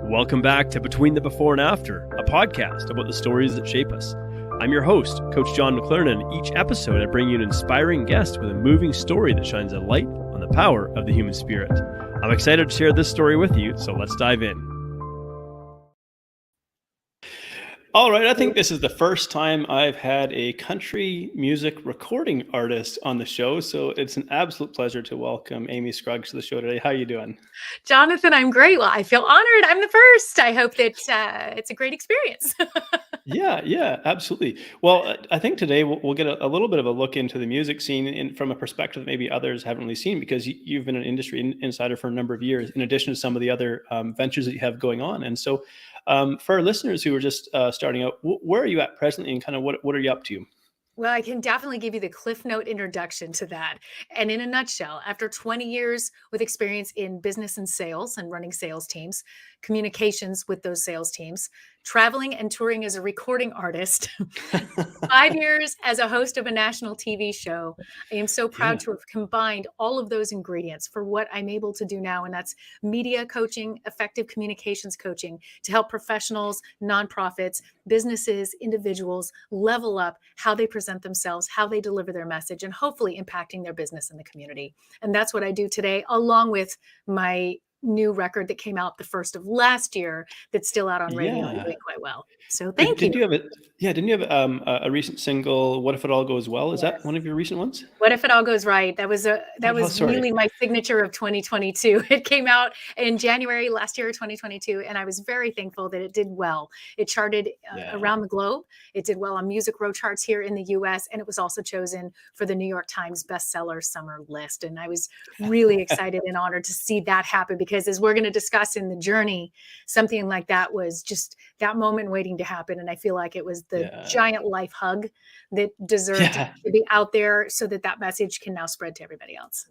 Welcome back to Between the Before and After, a podcast about the stories that shape us. I'm your host, Coach John McLaren, and each episode I bring you an inspiring guest with a moving story that shines a light on the power of the human spirit. I'm excited to share this story with you, so let's dive in. All right, I think this is the first time I've had a country music recording artist on the show, so it's an absolute pleasure to welcome Amy Scruggs to the show today. How are you doing? Jonathan, I'm great. Well, I feel honored. I'm the first. I hope that it's a great experience. Yeah, absolutely. Well, I think today we'll get a little bit of a look into the music scene from a perspective that maybe others haven't really seen, because you've been an industry insider for a number of years, in addition to some of the other ventures that you have going on. And so for our listeners who are just starting out, where are you at presently, and kind of what are you up to? Well, I can definitely give you the Cliff Note introduction to that. And in a nutshell, after 20 years with experience in business and sales and running sales teams, communications with those sales teams, traveling and touring as a recording artist, 5 years as a host of a national TV show, I am so proud to have combined all of those ingredients for what I'm able to do now. And that's media coaching, effective communications coaching to help professionals, nonprofits, businesses, individuals level up how they present themselves, how they deliver their message, and hopefully impacting their business in the community. And that's what I do today, along with my new record that came out the first of last year that's still out on radio and doing quite well. So thank you. Didn't you have a recent single, What If It All Goes Well? Is that one of your recent ones? What If It All Goes Right? That was really my signature of 2022. It came out in January last year, 2022, and I was very thankful that it did well. It charted around the globe. It did well on Music Row charts here in the US, and it was also chosen for the New York Times Bestseller summer list. And I was really excited and honored to see that happen, because as we're going to discuss in the journey, something like that was just that moment waiting to happen. And I feel like it was the giant life hug that deserved to be out there, so that message can now spread to everybody else.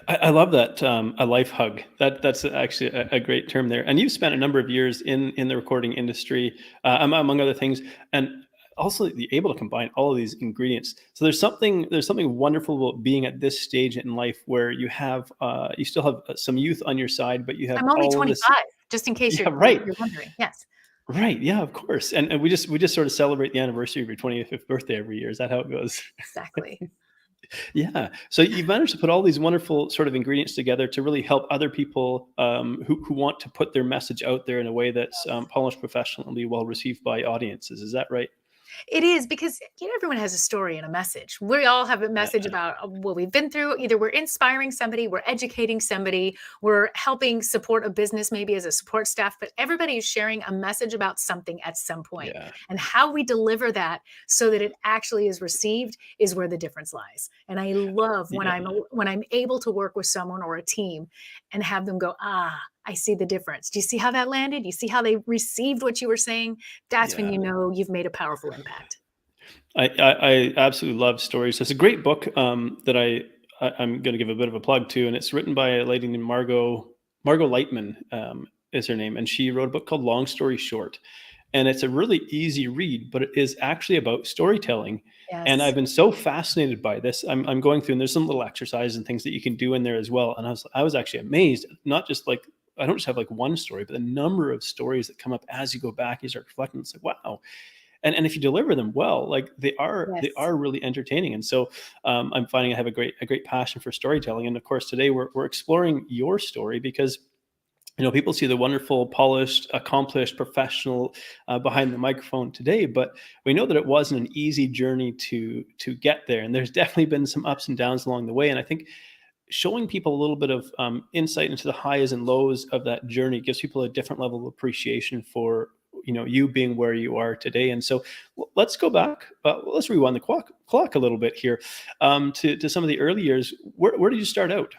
I love that, a life hug. That's actually a great term there. And you've spent a number of years in the recording industry, among other things, and also you're able to combine all of these ingredients. So there's something wonderful about being at this stage in life where you have you still have some youth on your side, but you have. I'm only 25, just in case you're wondering. Yes. Right. Yeah, of course. And we just sort of celebrate the anniversary of your 25th birthday every year. Is that how it goes? Exactly. Yeah. So you've managed to put all these wonderful sort of ingredients together to really help other people who want to put their message out there in a way that's polished, professional, and be well received by audiences. Is that right? It is, because everyone has a story and a message. We all have a message about what we've been through. Either we're inspiring somebody, we're educating somebody, we're helping support a business, maybe as a support staff, but everybody is sharing a message about something at some point. And how we deliver that so that it actually is received is where the difference lies. And I love when I'm able to work with someone or a team and have them go, I see the difference. Do you see how that landed? You see how they received what you were saying? That's when you know you've made a powerful impact. I absolutely love stories. There's a great book that I'm going to give a bit of a plug to, and it's written by a lady named Margot Lightman is her name, and she wrote a book called Long Story Short. And it's a really easy read, but it is actually about storytelling. Yes. And I've been so fascinated by this. I'm going through, and there's some little exercises and things that you can do in there as well. And I was actually amazed, not just like, I don't just have like one story, but the number of stories that come up as you go back, you start reflecting. It's like, wow. And if you deliver them well, like they are really entertaining. And so I'm finding I have a great passion for storytelling. And of course, today we're exploring your story, because people see the wonderful, polished, accomplished professional behind the microphone today, but we know that it wasn't an easy journey to get there. And there's definitely been some ups and downs along the way. And I think showing people a little bit of insight into the highs and lows of that journey gives people a different level of appreciation for you being where you are today. And so let's go back. Let's rewind the clock a little bit here to some of the early years. Where did you start out?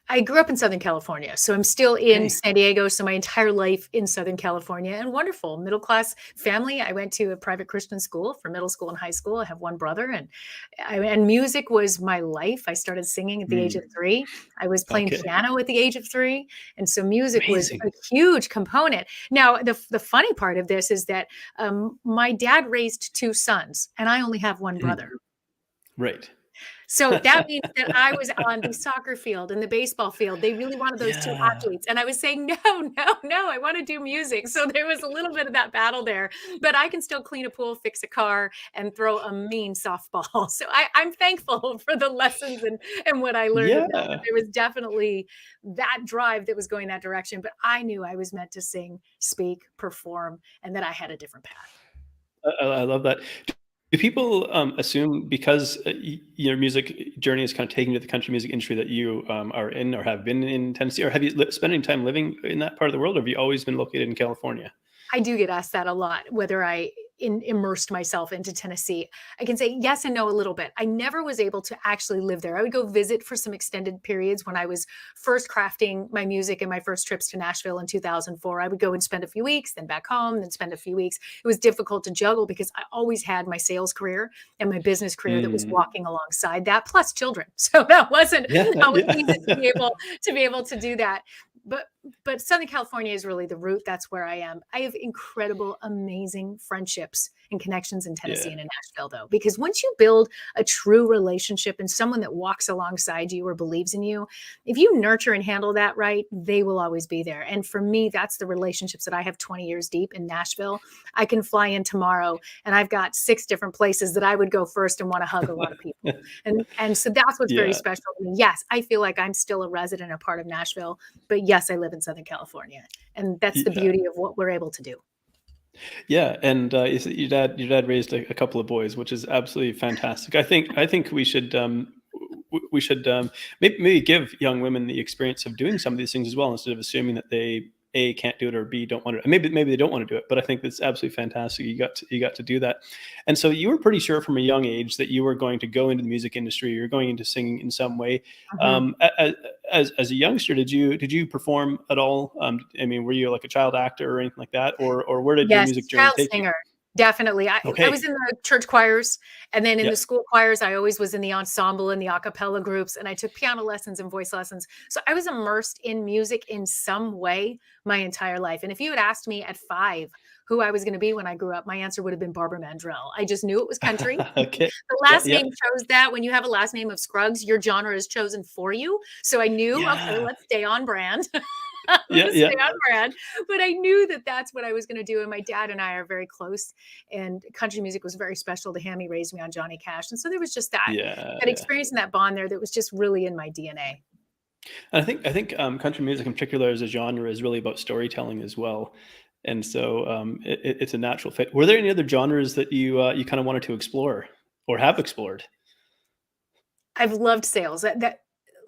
I grew up in Southern California, so I'm still in San Diego. So my entire life in Southern California, and wonderful middle-class family. I went to a private Christian school for middle school and high school. I have one brother, and music was my life. I started singing at the age of 3. I was playing piano at the age of 3. And so music was a huge component. Now, the funny part of this is that my dad raised 2 sons, and I only have one brother. Right. So that means that I was on the soccer field and the baseball field. They really wanted those 2 Yeah. athletes, and I was saying, "No, no, no, I wanna do music." So there was a little bit of that battle there, but I can still clean a pool, fix a car, and throw a mean softball. So I'm thankful for the lessons and what I learned in that, but Yeah. there was definitely that drive that was going that direction, but I knew I was meant to sing, speak, perform, and that I had a different path. I love that. Do people, assume because, your music journey is kind of taking you to the country music industry that you, are in or have been in Tennessee, or have you spent any time living in that part of the world, or have you always been located in California? I do get asked that a lot, whether I immersed myself into Tennessee. I can say yes and no a little bit. I never was able to actually live there. I would go visit for some extended periods when I was first crafting my music and my first trips to Nashville in 2004. I would go and spend a few weeks, then back home, then spend a few weeks. It was difficult to juggle because I always had my sales career and my business career that was Mm. walking alongside that, plus children. So that wasn't Yeah, always yeah. easy to be able to do that. But Southern California is really the root. That's where I am. I have incredible, amazing friendships and connections in Tennessee Yeah. and in Nashville, though, because once you build a true relationship and someone that walks alongside you or believes in you, if you nurture and handle that right, they will always be there. And for me, that's the relationships that I have 20 years deep in Nashville. I can fly in tomorrow and I've got 6 different places that I would go first and want to hug a lot of people. And so that's what's very Yeah, special to me. Yes, I feel like I'm still a resident, a part of Nashville, but yes, I live in Southern California, and that's the yeah, beauty of what we're able to do. yeah, and, you said your dad raised a couple of boys, which is absolutely fantastic. I think we should, we should, maybe give young women the experience of doing some of these things as well, instead of assuming that they A, can't do it, or B, don't want to. And maybe they don't want to do it, but I think that's absolutely fantastic. You got to do that, and so you were pretty sure from a young age that you were going to go into the music industry. You're going into singing in some way. Mhm. As a youngster, did you perform at all? I mean, were you like a child actor or anything like that, or where did your Yes, music journey child take you? singer, definitely. I was Okay. in the church choirs, and then in Yeah. the school choirs, I always was in the ensemble and the a cappella groups, and I took piano lessons and voice lessons. So I was immersed in music in some way my entire life. And if you had asked me at 5 who I was gonna be when I grew up, my answer would have been Barbara Mandrell. I just knew it was country. Okay. The Yeah, last yeah. name chose that. When you have a last name of Scruggs, your genre is chosen for you. So I knew, okay, Yeah. let's stay on brand. I'm Yeah, gonna yeah. stay on brand. But I knew that that's what I was gonna do. And my dad and I are very close, and country music was very special to him. He raised me on Johnny Cash, and so there was just Yeah, that yeah. experience and that bond there that was just really in my DNA. I think country music in particular as a genre is really about storytelling as well, and so, it's a natural fit. Were there any other genres that you kinda wanted to explore or have explored? I've loved sales. That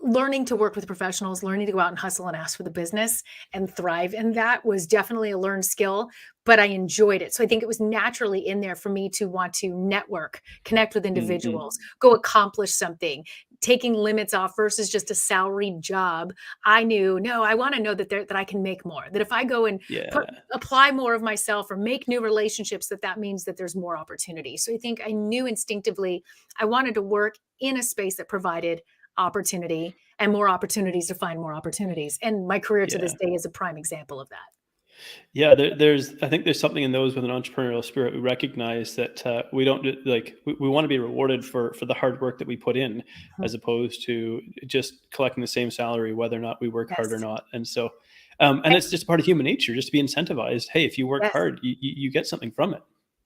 learning to work with professionals, learning to go out and hustle and ask for the business and thrive in that was definitely a learned skill, but I enjoyed it. So I think it was naturally in there for me to want to network, connect with Mhm. individuals, go accomplish something, taking limits off versus just a salaried job. I knew, no, I want to know that I can make more. That if I go and Yeah. apply more of myself or make new relationships, that means that there's more opportunity. So I think I knew instinctively I wanted to work in a space that provided opportunity and more opportunities to find more opportunities. And my career to this Yeah. day is a prime example of that. Yeah, I think there's something in those with an entrepreneurial spirit. We recognize that, we don't we wanna be rewarded for the hard work that we put in, Mhm. as opposed to just collecting the same salary whether or not we work hard or Yes. not, and so, and it's just part of human nature just to be incentivized. Hey, if you work Yes. hard, you get something from it.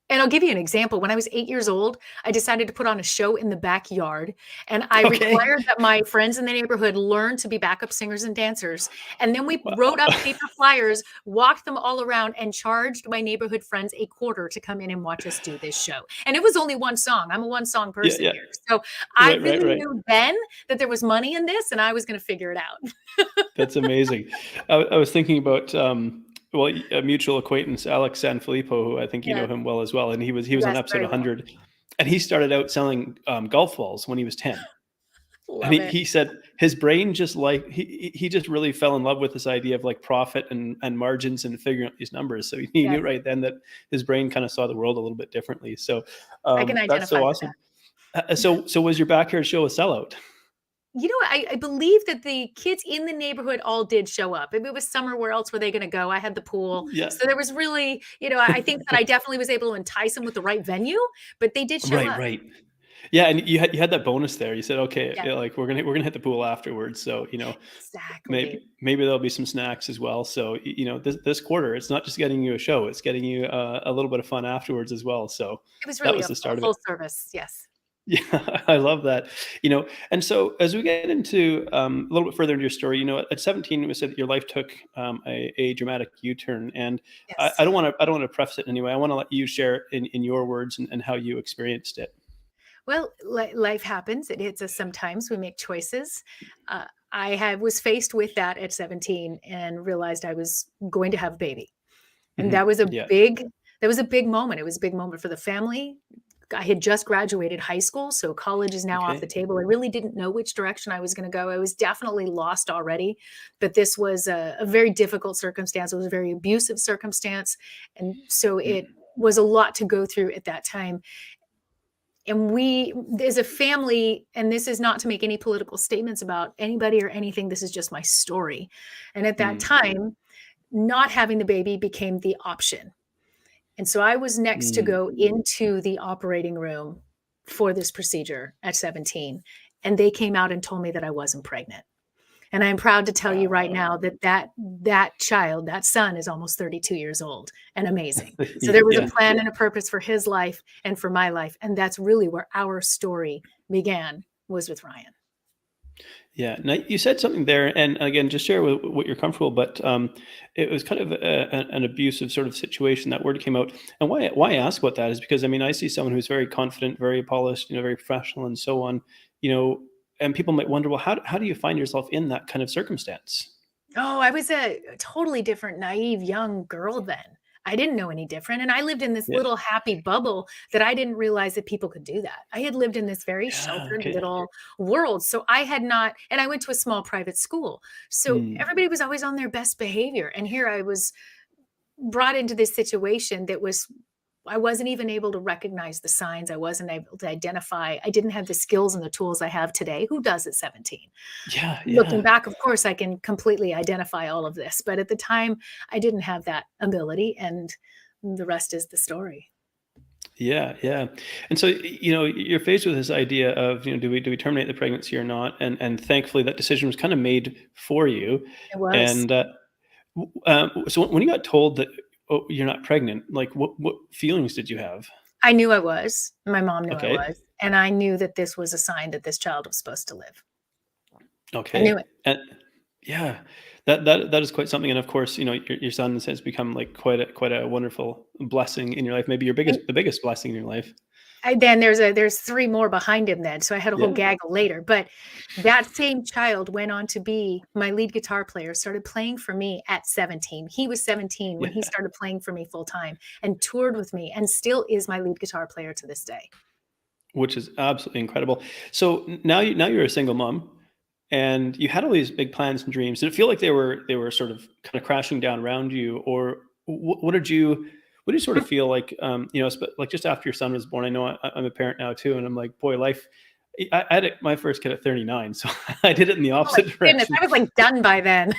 And I'll give you an example. When I was 8 years old, I decided to put on a show in the backyard, and I Okay. required that my friends in the neighborhood learn to be backup singers and dancers. And then we Wow. wrote up paper flyers, walked them all around, and charged my neighborhood friends a quarter to come in and watch us do this show. And it was only one song. I'm a one-song Yeah, person yeah. here. So I Right, right, really right. knew then that there was money in this, and I was gonna figure it out. That's amazing. I was thinking about, well, a mutual acquaintance, Alex Sanfilippo, who I think you know Yes, him well as well, and he was on yes, episode very well. 100, and he started out selling, golf balls when he was 10, and Love he it. he said his brain just, like he just really fell in love with this idea of, like, profit and margins and figuring out these numbers, so he knew Yes, right then that his brain kinda saw the world a little bit differently, so, I can that's identify so with awesome. that. So was your backyard show a sellout? You know what? I believe that the kids in the neighborhood all did show up. If it was summer, where else were they gonna go? I had the pool. Yeah. So there was really, I think that I definitely was able to entice them with the right venue, but they did show Right, up. right. Yeah, and you had that bonus there. You said, "Okay, Yeah, yeah, like, we're gonna hit the pool afterwards." So, exactly. maybe there'll be some snacks as well. So, this quarter, it's not just getting you a show, it's getting you, a little bit of fun afterwards as well. So, It was that really was a the full start of it. full service, yes. Yeah, I love that. And so as we get into a little bit further into your story, at 17, we said that your life took a dramatic U-turn, and I Yes. don't want to preface it in any way. I want to let you share in your words and how you experienced it. Well, life happens. It hits us sometimes. We make choices. I was faced with that at 17 and realized I was going to have a baby. And Mhm. Yeah. that was a big moment. It was a big moment for the family. I had just graduated high school, so college is now off the Okay. table. I really didn't know which direction I was going to go. I was definitely lost already, but this was a very difficult circumstance. It was a very abusive circumstance. And so it Mm. was a lot to go through at that time. And we, as a family, and this is not to make any political statements about anybody or anything, this is just my story. And at that Mm. time, not having the baby became the option. And so I was next to Mm. go into the operating room for this procedure at 17. And they came out and told me that I wasn't pregnant. And I'm proud to tell you Wow. right now that that child, that son is almost 32 years old and amazing. So there was a Yeah. plan and a purpose for his life and for my life. And that's really where our story began, was with Ryan. Yeah. Now you said something there, and again, just share with what you're comfortable. But it was kind of an abusive sort of situation. That word came out, and why I ask about that is because I see someone who's very confident, very polished, very professional, and so on. You know, and people might wonder, well, how do you find yourself in that kind of circumstance? Oh, I was a totally different, naive young girl then. I didn't know any different. And I lived in this Yeah. little happy bubble that I didn't realize that people could do that. I had lived in this very Yeah. sheltered Okay. little world. So I had not, and I went to a small private school. So Mm. everybody was always on their best behavior. And here I was brought into this situation that was, I wasn't even able to recognize the signs. I wasn't able to identify. I didn't have the skills and the tools I have today. Who does at 17? Yeah. Looking Yeah. back, of course, I can completely identify all of this, but at the time, I didn't have that ability, and the rest is the story. Yeah, yeah. And so, you're faced with this idea of, do we terminate the pregnancy or not? And thankfully, that decision was kind of made for you. It was. And so, when you got told that, oh, you're not pregnant, like what feelings did you have? I knew I was. My mom knew I Okay, was, and I knew that this was a sign that this child was supposed to live. I knew okay, it. and yeah, that is quite something. And of course, your son has become like quite a wonderful blessing in your life. Maybe And the biggest blessing in your life. then there's 3 more behind him then, so I had a whole Yeah, gaggle later, but that same child went on to be my lead guitar player, started playing for me at 17. He was 17 when he yeah. started playing for me full time and toured with me and still is my lead guitar player to this day. Which is absolutely incredible. So now you're a single mom, and you had all these big plans and dreams. Did it feel like they were sort of kind of crashing down around you, or what did you sort of feel like? Like just after your son was born. I know I'm a parent now too, and I'm like, boy, life. I had my first kid at 39, so I did it in the Oh my opposite goodness, direction. I was, like, done by then.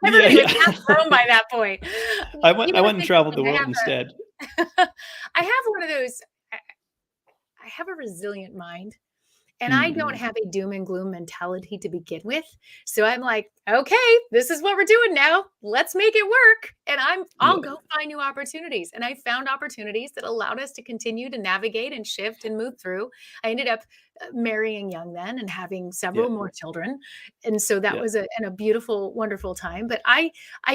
Yeah, Everybody was half yeah. grown by that point. I It's went and traveled the interesting, world instead. I have one of those I I have a resilient mind. And I don't Mm-hmm. have a doom and gloom mentality to begin with. So I'm like, okay, this is what we're doing now. Let's make it work. And I'll Yeah, go find new opportunities. And I found opportunities that allowed us to continue to navigate and shift and move through. I ended up marrying young then and having several yeah, more children. And so that yeah. was a beautiful, wonderful time. But I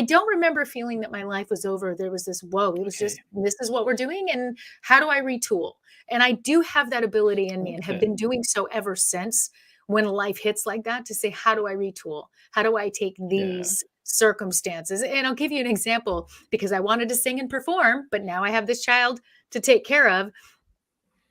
don't remember feeling that my life was over. There was this, whoa, it was Okay, just, this is what we're doing. And how do I retool? And I do have that ability in me and have okay. been doing so ever since when life hits like that to say, how do I retool? How do I take Yeah. these circumstances? And I'll give you an example because I wanted to sing and perform, but now I have this child to take care of.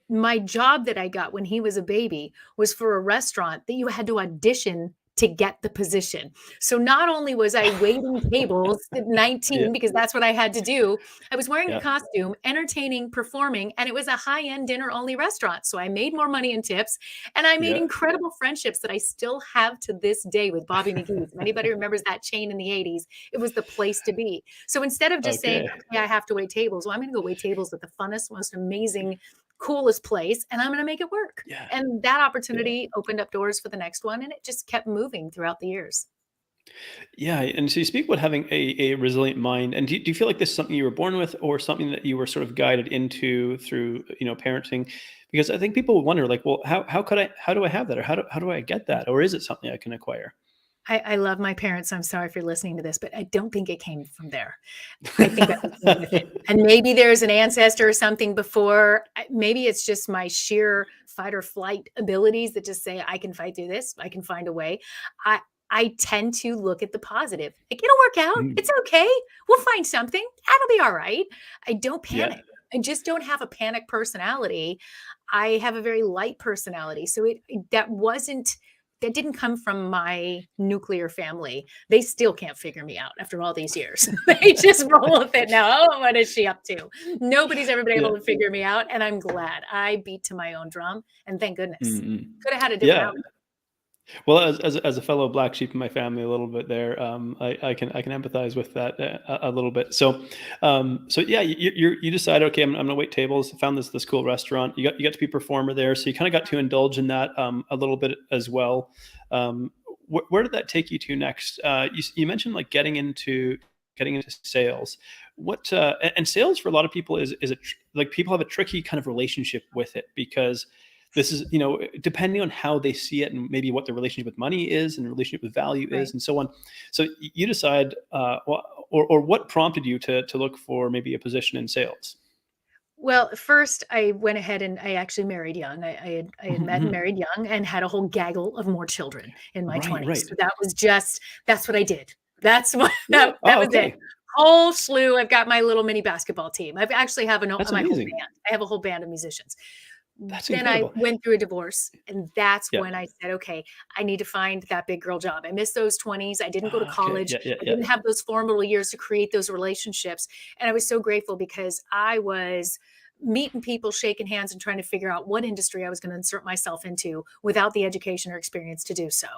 My job that I got when he was a baby was for a restaurant that you had to audition to get the position. So not only was I waiting tables at Yeah, 19 because that's what I had to do, I was wearing a yeah, costume, entertaining, performing, and it was a high-end dinner-only restaurant. So I made more money in tips and I made yeah. incredible friendships that I still have to this day with Bobby McGee's. If anybody remembers that chain in the 80s, it was the place to be. So instead of just saying, Okay. okay, I have to wait tables, well, I'm going to go wait tables at the funnest, most amazing coolest place, and I'm going to make it work. Yeah. And that Yeah. opportunity opened up doors for the next one, and it just kept moving throughout the years. Yeah, and so you speak about having a resilient mind, and do you feel like this is something you were born with, or something that you were sort of guided into through, parenting? Because I think people wonder, like, well, how do I have that, or how do I get that, or is it something I can acquire? I love my parents. So I'm sorry if you're listening to this, but I don't think it came from there. I think I was born with it. And maybe there's an ancestor or something before. Maybe it's just my sheer fight or flight abilities that just say, I can fight through this. I can find a way. I, I tend to look at the positive. Like, it'll work out. Mm, It's okay. We'll find something. That'll be all right. I don't yeah. panic. I just don't have a panic personality. I have a very light personality. So that didn't come from my nuclear family. They still can't figure me out after all these years. They just roll with it now. Oh, what is she up to? Nobody's ever been Yeah. able to figure me out, and I'm glad. I beat to my own drum, and thank goodness. Mm-mm. Could have had a different Yeah. outcome. Well, as a fellow black sheep in my family a little bit there, I can empathize with that a little bit. So yeah, you decide, okay, I'm gonna wait tables. Found this cool restaurant. You got to be a performer there, so you kind of got to indulge in that a little bit as well. Where did that take you to next? You mentioned like getting into sales. What and sales for a lot of people like people have a tricky kind of relationship with it, because this is, depending on how they see it, and maybe what their relationship with money is and relationship with value is, Right. and so on. So you decide, or what prompted you to look for maybe a position in sales? Well, first, I went ahead and I actually married young. I had Mhm, met and mhm. married young and had a whole gaggle of more children in my Right, 20s. right. So that's what I did. That's what Yeah. that Oh, was it. okay. Whole slew. I've got my little mini basketball team. I've actually have That's my whole amazing. band. I have a whole band of musicians. That's Then I incredible. went through a divorce, and that's Yeah. when I said, "Okay, I need to find that big girl job." I missed those 20s. I didn't go to Ah, okay. college. Yeah, yeah, I yeah. didn't have those formative years to create those relationships, and I was so grateful because I was meeting people, shaking hands, and trying to figure out what industry I was going to insert myself into without the education or experience to do so.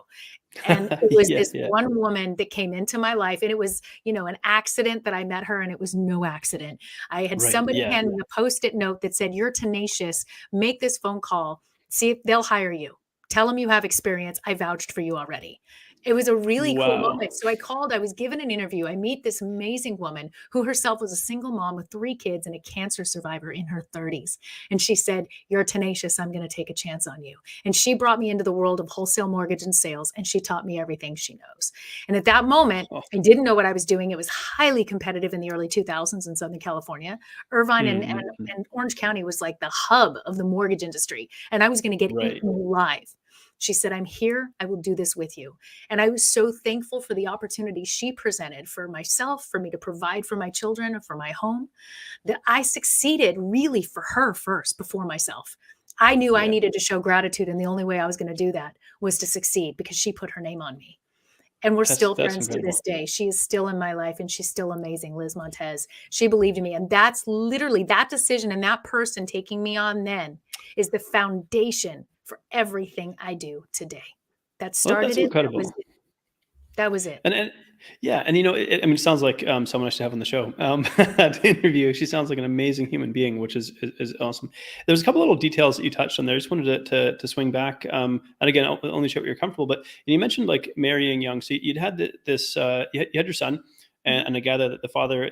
And it was Yeah, this yeah. one woman that came into my life, and it was, an accident that I met her, and it was no accident. I had Right. somebody Yeah. hand me a Post-it note that said, "You're tenacious. Make this phone call. See if they'll hire you. Tell them you have experience. I vouched for you already." It was a really cool Wow. moment. So I called, I was given an interview. I meet this amazing woman who herself was a single mom with 3 kids and a cancer survivor in her 30s. And she said, "You're tenacious. I'm going to take a chance on you." And she brought me into the world of wholesale mortgage and sales, and she taught me everything she knows. And at that moment, Oh. I didn't know what I was doing. It was highly competitive in the early 2000s in Southern California. Irvine and, and, Mm, mm, and Orange County was like the hub of the mortgage industry, and I was going to get right. eaten alive. She said, "I'm here. I will do this with you." And I was so thankful for the opportunity she presented for myself, for me to provide for my children, for my home, that I succeeded really for her first before myself. I knew I Yeah. needed to show gratitude, and the only way I was going to do that was to succeed because she put her name on me. And we're That's still that's friends to incredible. this day. She is still in my life and she's still amazing, Liz Montez. She believed in me. And that's literally that decision and that person taking me on then is the foundation for everything I do today. That Well, started that's it. That was incredible. it. That was it. And yeah, and I mean, it sounds like someone I should have on the show to interview. She sounds like an amazing human being, which is awesome. There's a couple little details that you touched on there. I just wanted to swing back, and again, I'll only show what you're comfortable. But you mentioned like marrying young, so you'd had this, you had your son, Mhm. and I gather that the father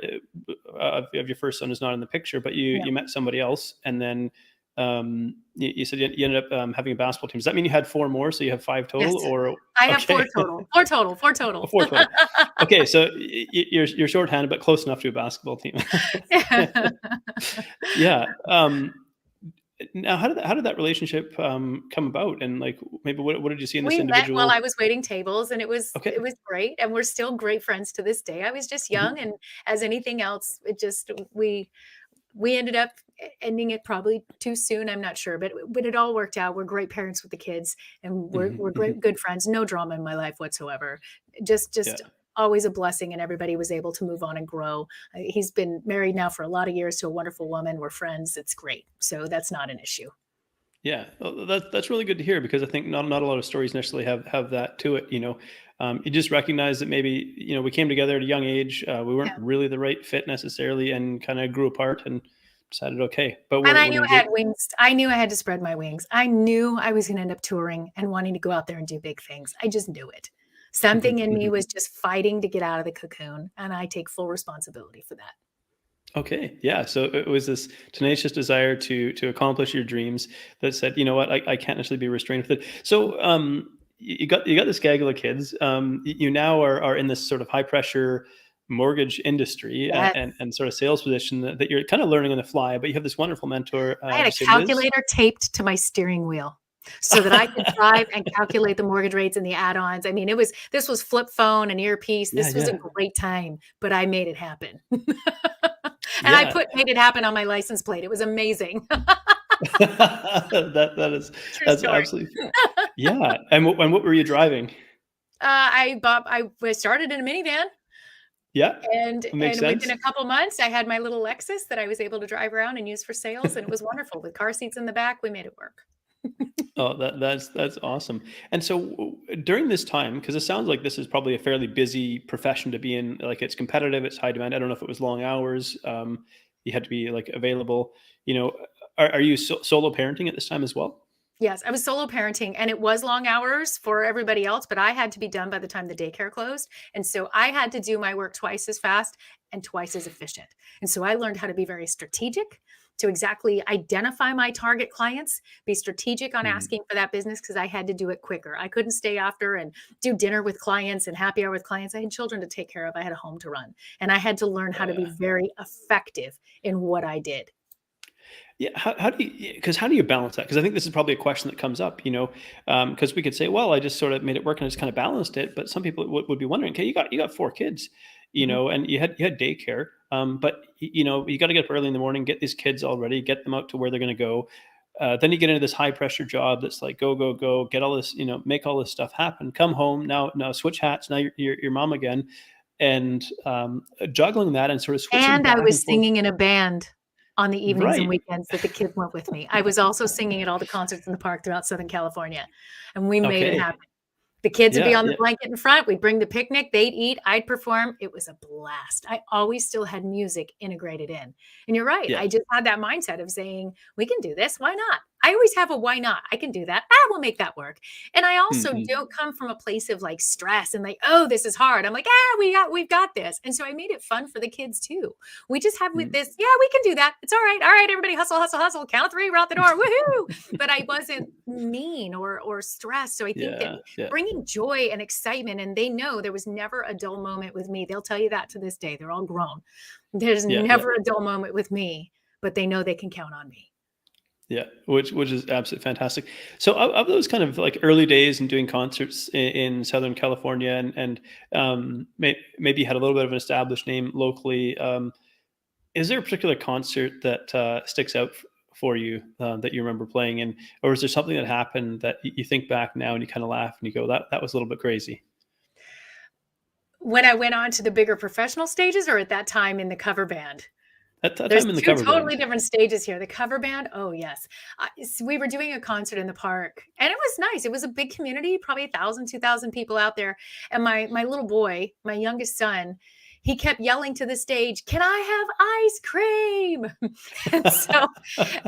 of your first son is not in the picture, but you No. you met somebody else, and then you said you ended up having a basketball team. Does that mean you had four more, so you have five total, Yes. or I have okay? 4 total. 4 total. 4 total. Four total. Okay, so you're shorthanded, but close enough to a basketball team. Yeah. Now, how did that relationship come about? And like, maybe what did you see in this We met while individual? I was waiting tables, and it was Okay. it was great, and we're still great friends to this day. I was just young, Mhm, and as anything else, it just we ended up ending it probably too soon. I'm not sure, but it all worked out. We're great parents with the kids, and mhm, we're mhm. great good friends. No drama in my life whatsoever. Just Yeah, always a blessing, and everybody was able to move on and grow. He's been married now for a lot of years to a wonderful woman. We're friends. It's great. So that's not an issue. yeah. Well, that's really good to hear, because I think not a lot of stories necessarily have that to it. You just recognize that maybe we came together at a young age. We weren't Yeah. really the right fit necessarily, and kind of grew apart, and decided, okay, but And I what knew do you I do? had wings. I knew I had to spread my wings. I knew I was going to end up touring and wanting to go out there and do big things. I just knew it. Mhm, Something in me mhm. was just fighting to get out of the cocoon, and I take full responsibility for that. Okay, yeah. So it was this tenacious desire to accomplish your dreams that said, you know what, I can't necessarily be restrained with it. So you got this gaggle of kids. You now are in this sort of high pressure mortgage industry Yes. and sort of sales position that you're kind of learning on the fly. But you have this wonderful mentor. I Did had you a say Liz? calculator taped to my steering wheel so that I could drive and calculate the mortgage rates and the add-ons. I mean, this was flip phone and earpiece. Yeah, This was a yeah, great time, but I made it happen. And I yeah. put "made it happen" on my license plate. It was amazing. That is True that's story. absolutely yeah. And what were you driving? I started in a minivan, Yeah, makes and within sense. a couple months, I had my little Lexus that I was able to drive around and use for sales, and it was wonderful. With car seats in the back, we made it work. Oh, that's awesome. And so during this time, because it sounds like this is probably a fairly busy profession to be in. Like it's competitive, it's high demand. I don't know if it was long hours. You had to be like available. You know, are you solo parenting at this time as well? Yes, I was solo parenting, and it was long hours for everybody else, but I had to be done by the time the daycare closed, and so I had to do my work twice as fast and twice as efficient, and so I learned how to be very strategic, to exactly identify my target clients, be strategic on Mhm. asking for that business because I had to do it quicker. I couldn't stay after and do dinner with clients and happy hour with clients. I had children to take care of. I had a home to run, and I had to learn how Oh to be yeah. very effective in what I did. Yeah, how do you because how do you balance that? Because I think this is probably a question that comes up, you know, because we could say, well, I just sort of made it work and I just kind of balanced it. But some people would be wondering, okay, you got four kids, you Mhm. know, and you had daycare, but you know, you got to get up early in the morning, get these kids all ready, get them out to where they're going to go. Then you get into this high pressure job that's like go go go, get all this, you know, make all this stuff happen. Come home now, switch hats. Now you're mom again, and juggling that and sort of switching And I back and was forth. singing in a band on the evenings and Right. weekends that the kids went with me. I was also singing at all the concerts in the park throughout Southern California, and we made it Okay. happen. The kids would be Yeah. on the Yeah. blanket in front, we'd bring the picnic, they'd eat, I'd perform. It was a blast. I always still had music integrated in. And you're right, Yeah. I just had that mindset of saying, "We can do this, why not?" I always have a why not. I can do that. We'll make that work. And I also Mhm. don't come from a place of like stress and like, "Oh, this is hard." I'm like, we've got this." And so I made it fun for the kids too. We just have with Mm. this, "Yeah, we can do that. It's all right. All right, everybody hustle, hustle, hustle. Count of 3, we're out the door. Woohoo." But I wasn't mean or stressed. So I think that Yeah, yeah, bringing joy and excitement, and they know there was never a dull moment with me. They'll tell you that to this day. They're all grown. There's yeah, yeah, never a dull moment with me, but they know they can count on me. yeah, which is absolutely fantastic. So of those kind of like early days and doing concerts in Southern California and maybe you had a little bit of an established name locally. Is there a particular concert that sticks out for you that you remember playing in, or is there something that happened that you think back now and you kind of laugh and you go, that was a little bit crazy? When I went on to the bigger professional stages, or at that time in the cover band? At that There's time in the 2 cover totally band. different stages here. The cover band, oh, yes. We were doing a concert in the park, and it was nice. It was a big community, probably 1,000, 2,000 people out there, and my little boy, my youngest son, he kept yelling to the stage, "Can I have ice cream?" And so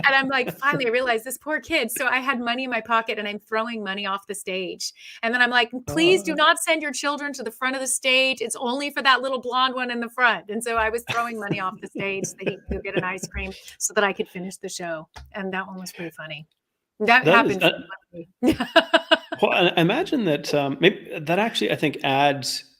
and I'm like, finally, I realized this poor kid. So I had money in my pocket and I'm throwing money off the stage. And then I'm like, please do Uh, not send your children to the front of the stage. It's only for that little blonde one in the front. And so I was throwing money off the stage so that he could go get an ice cream so that I could finish the show. And that one was pretty funny. That that is happened frequently. well, I imagine that maybe that actually I think adds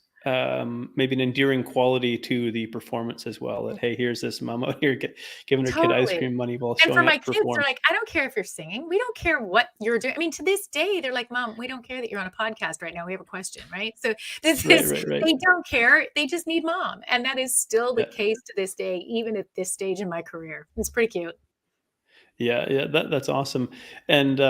maybe an endearing quality to the performance as well. That hey, here's this mom out here giving her kid ice Totally. cream money while And for showing up my to kids, they're perform. like, "I don't care if you're singing. We don't care what you're doing." I mean, to this day, they're like, "Mom, we don't care that you're on a podcast right now. We have a question," right? So this Right, is right, right. they don't care. They just need mom. And that is still the Yeah, case to this day, even at this stage in my career. It's pretty cute. yeah, yeah. That's awesome. And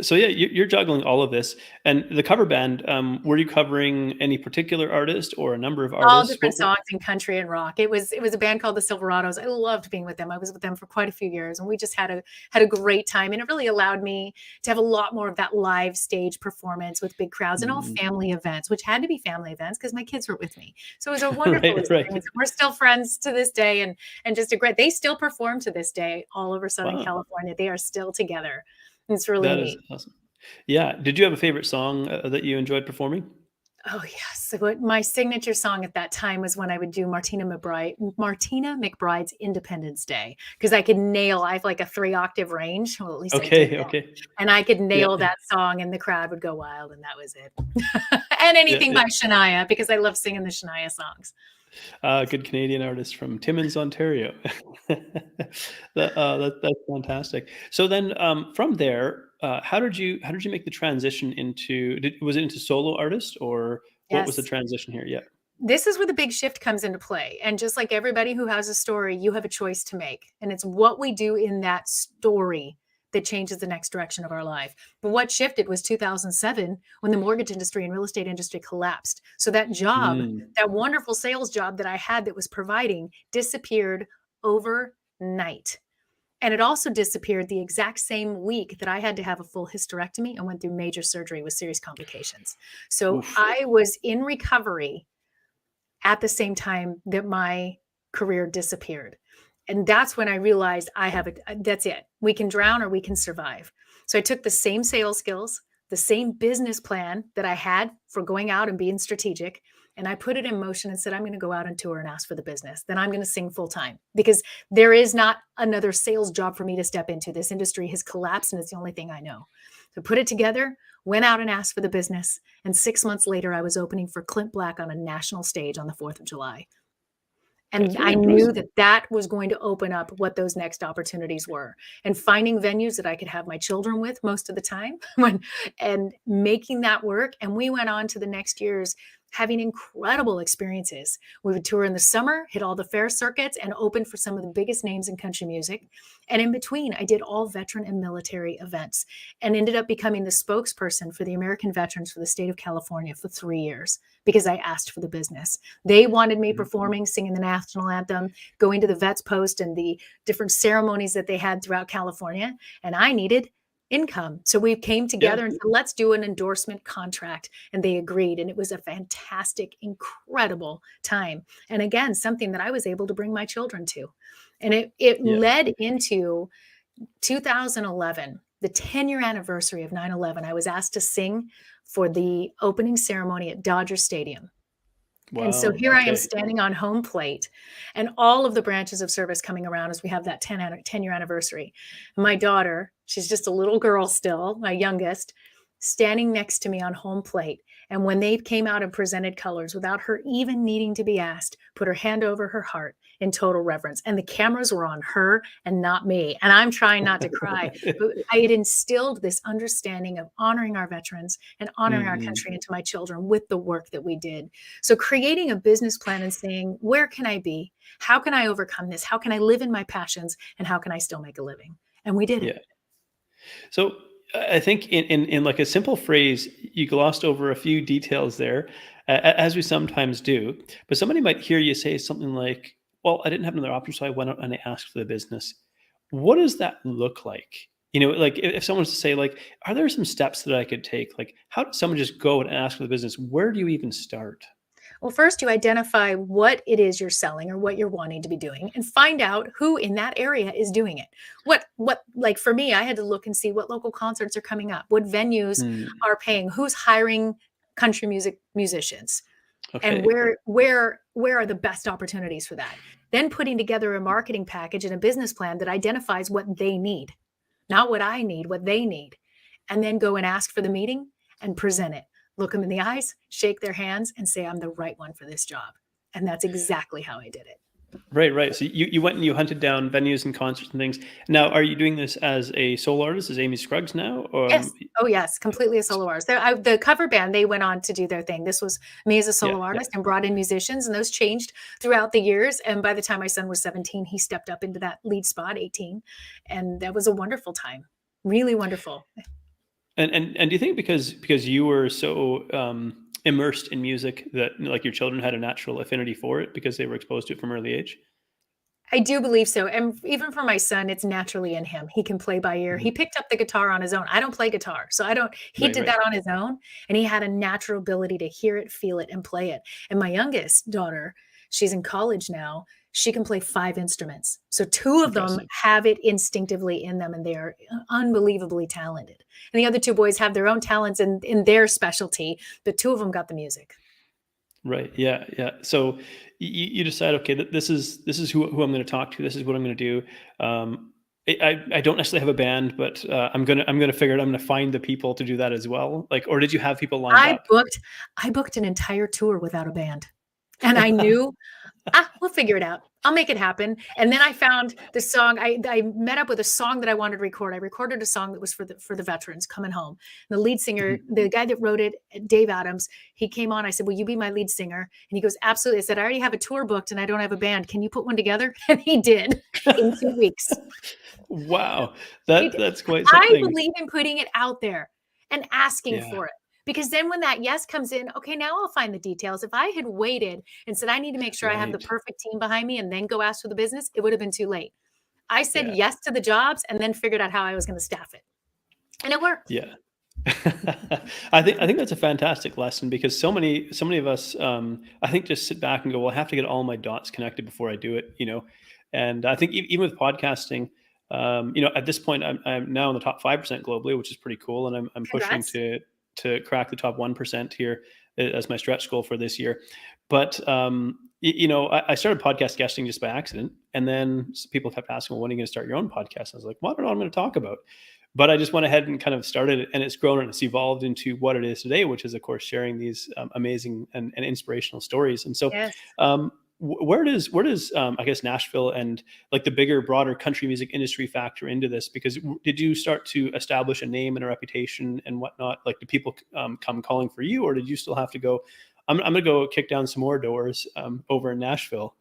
So yeah, you're juggling all of this, and the cover band. Were you covering any particular artist or a number of All artists? different songs in country and rock. It was a band called the Silverados. I loved being with them. I was with them for quite a few years, and we just had a great time. And it really allowed me to have a lot more of that live stage performance with big crowds and all Mm. family events, which had to be family events because my kids were with me. So it was a wonderful Right, right. experience. We're still friends to this day, and just a great. They still perform to this day all over Southern Wow, California. They are still together. It's really that is neat. awesome. Yeah. Did you have a favorite song that you enjoyed performing? Oh, yes. So what my signature song at that time was when I would do Martina McBride's Independence Day, because I could nail I have like a 3-octave range, well, at least I did Okay, then, okay. and I could Yeah, nail that song and the crowd would go wild, and that was it. And yeah, anything yeah. by Shania, because I love singing the Shania songs. Good Canadian artist from Timmins, Ontario. That's fantastic. So then, from there, how did you make the transition into was it into solo artist, or what was the Yes. transition here? Yeah. This is where the big shift comes into play, and just like everybody who has a story, you have a choice to make, and it's what we do in that story that changes the next direction of our life. But what shifted was 2007 when the mortgage industry and real estate industry collapsed. So that job, Mm, that wonderful sales job that I had that was providing, disappeared overnight. And it also disappeared the exact same week that I had to have a full hysterectomy and went through major surgery with serious complications. So oof. I was in recovery at the same time that my career disappeared. And that's when I realized that's it. We can drown or we can survive. So I took the same sales skills, the same business plan that I had for going out and being strategic, and I put it in motion and said, I'm going to go out on tour and ask for the business. Then I'm going to sing full time because there is not another sales job for me to step into. This industry has collapsed and it's the only thing I know. So put it together, went out and asked for the business. And 6 months later, I was opening for Clint Black on a national stage on the 4th of July. And That's really I knew impressive. that that was going to open up what those next opportunities were, and finding venues that I could have my children with most of the time and making that work. And we went on to the next years having incredible experiences. We would tour in the summer, hit all the fair circuits, and open for some of the biggest names in country music. And in between, I did all veteran and military events and ended up becoming the spokesperson for the American veterans for the state of California for 3 years because I asked for the business. They wanted me Mhm. performing, singing the national anthem, going to the Vets Post and the different ceremonies that they had throughout California. And I needed income. So we came Yeah. together and said, let's do an endorsement contract. And they agreed. And it was a fantastic, incredible time. And again, something that I was able to bring my children to. And it Yeah. led into 2011, the 10-year anniversary of 9/11. I was asked to sing for the opening ceremony at Dodger Stadium. And so Wow. here I am Okay. standing on home plate and all of the branches of service coming around as we have that 10-year anniversary. My daughter, she's just a little girl still, my youngest, standing next to me on home plate. And when they came out and presented colors without her even needing to be asked, put her hand over her heart in total reverence. And the cameras were on her and not me. And I'm trying not to cry, but I had instilled this understanding of honoring our veterans and honoring our Mhm. country into my children with the work that we did. So creating a business plan and saying, where can I be? How can I overcome this? How can I live in my passions? And how can I still make a living? And we did it. Yeah. So I think in like a simple phrase, you glossed over a few details there, as we sometimes do. But somebody might hear you say something like, "Well, I didn't have another option, so I went out and I asked for the business." What does that look like? Like if someone was to say, like, "Are there some steps that I could take?" Like, how does someone just go and ask for the business? Where do you even start? Well, first you identify what it is you're selling or what you're wanting to be doing and find out who in that area is doing it. What like for me, I had to look and see what local concerts are coming up, what venues Mm, are paying, who's hiring country music musicians, and okay. where are the best opportunities for that. Then putting together a marketing package and a business plan that identifies what they need, not what I need, what they need. And then go and ask for the meeting and present it. Look them in the eyes, shake their hands, and say, I'm the right one for this job. And that's exactly how I did it. Right, right. So you went and you hunted down venues and concerts and things. Now, are you doing this as a solo artist, as Amy Scruggs now? Yes. Oh, yes. Completely a solo artist. The cover band, they went on to do their thing. This was me as a Yeah, solo yeah. artist and brought in musicians, and those changed throughout the years. And by the time my son was 17, he stepped up into that lead spot, 18. And that was a wonderful time. Really wonderful. And do you think because you were so immersed in music that like your children had a natural affinity for it because they were exposed to it from early age? I do believe so, and even for my son, it's naturally in him. He can play by ear. He Mhm. picked up the guitar on his own. I don't play guitar, so I don't he Right, did right. that on his own, and he had a natural ability to hear it, feel it, and play it. And my youngest daughter, she's in college now, she can play 5 instruments. So 2 of them Impressive. have it instinctively in them, and they are unbelievably talented. And the other 2 boys have their own talents in their specialty, but 2 of them got the music. Right. Yeah. Yeah. So you decide, okay, this is who I'm going to talk to. This is what I'm going to do. I don't necessarily have a band, but I'm gonna figure it. I'm gonna find the people to do that as well. Like, or did you have people lined I up? booked I booked an entire tour without a band, and I knew we'll figure it out. I'll make it happen. And then I found the song. I met up with a song that I wanted to record. I recorded a song that was for the veterans coming home. The lead singer, Mhm. the guy that wrote it, Dave Adams, he came on. I said, "Will you be my lead singer?" And he goes, "Absolutely." I said, "I already have a tour booked, and I don't have a band. Can you put one together?" And he did in 2 weeks. Wow, He did. that's quite I something. believe in putting it out there and asking Yeah. for it. Because then when that yes comes in, okay, now I'll find the details. If I had waited and said, I need to make sure I have the Right. perfect team behind me and then go ask for the business, it would have been too late. I said Yeah. yes to the jobs and then figured out how I was going to staff it. And it worked. Yeah. I think that's a fantastic lesson because so many of us I think just sit back and go, well, I have to get all my dots connected before I do it, you know. And I think even with podcasting, at this point I'm now in the top 5% globally, which is pretty cool, and I'm pushing Congrats. to crack the top 1% here as my stretch goal for this year. But I started podcast guesting just by accident, and then people kept asking, well, when are you going to start your own podcast? I was like, well, I don't know what I'm going to talk about. But I just went ahead and kind of started it, and it's grown and it's evolved into what it is today, which is, of course, sharing these amazing and inspirational stories. And so, Yes. where does I guess Nashville and like the bigger, broader country music industry factor into this? Because did you start to establish a name and a reputation and whatnot? Like, do people come calling for you, or did you still have to go? I'm going to go kick down some more doors over in Nashville.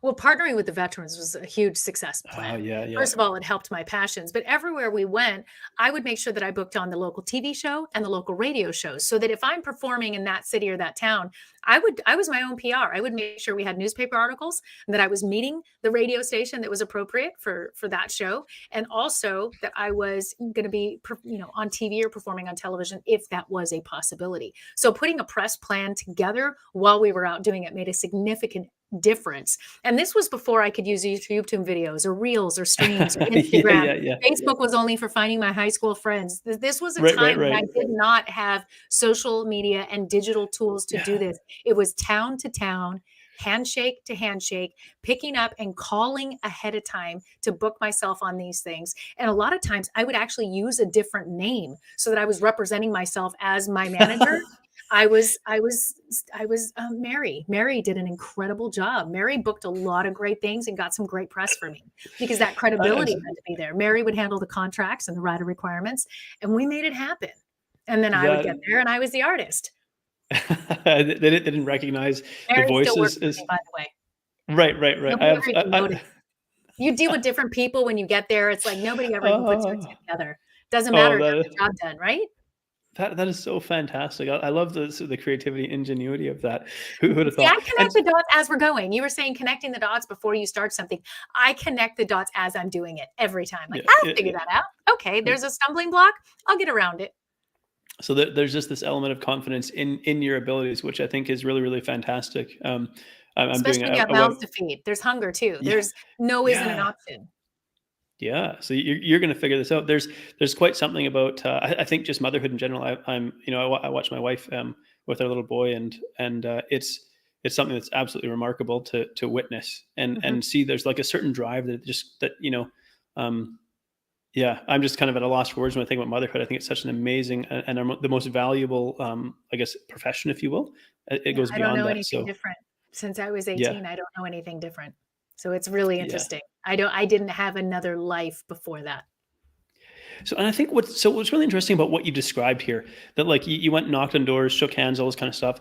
Well, partnering with the veterans was a huge success Oh plan. yeah, yeah, First of all, it helped my passions, but everywhere we went, I would make sure that I booked on the local TV show and the local radio shows so that if I'm performing in that city or that town, I was my own PR. I would make sure we had newspaper articles and that I was meeting the radio station that was appropriate for that show and also that I was going to be on TV or performing on television if that was a possibility. So putting a press plan together while we were out doing it made a significant difference. And this was before I could use YouTube videos or reels or streams or yeah, Instagram. yeah, yeah. Facebook was only for finding my high school friends. This was a Right, right, time when I right. did not have social media and digital tools to do Yeah. this. It was town to town, handshake to handshake, picking up and calling ahead of time to book myself on these things. And a lot of times I would actually use a different name so that I was representing myself as my manager. Mary. Mary did an incredible job. Mary booked a lot of great things and got some great press for me because that credibility I, had to be there. Mary would handle the contracts and the rider requirements, and we made it happen. And then I would get that there, and I was the artist. they didn't recognize the Mary still voices works for me, as by the way. right, right, right. I Nobody have ever even noticed. You deal with different people when you get there. It's like nobody ever even puts two and two oh, together. Doesn't matter. oh, Got the job done, right? that is so fantastic. I love the creativity, ingenuity of that. Who would have See, I thought? And connect the dots as we're going. You were saying connecting the dots before you start something. I connect the dots as I'm doing it every time. Like, yeah, I'll yeah, figure yeah. that out. Okay, Like, there's a stumbling block. I'll get around it. so there's just this element of confidence in your abilities, which I think is really, really fantastic. I'm doing Especially when you have a web. mouths to feed. There's hunger too. Yeah, There's no isn't an yeah. option. Yeah, so you're going to figure this out. There's quite something about I think just motherhood in general. I'm I watch my wife with our little boy, and it's something that's absolutely remarkable to witness Mhm. and see. There's like a certain drive that um, yeah. I'm just kind of at a loss for words when I think about motherhood. I think it's such an amazing and the most valuable I guess profession, if you will. It Yeah, goes I don't beyond know that. anything So different. Since I was yeah, 18, I don't know anything different. So it's really yeah. interesting. I didn't have another life before that. So, and I think what's really interesting about what you described here, that like you went and knocked on doors, shook hands, all this kind of stuff,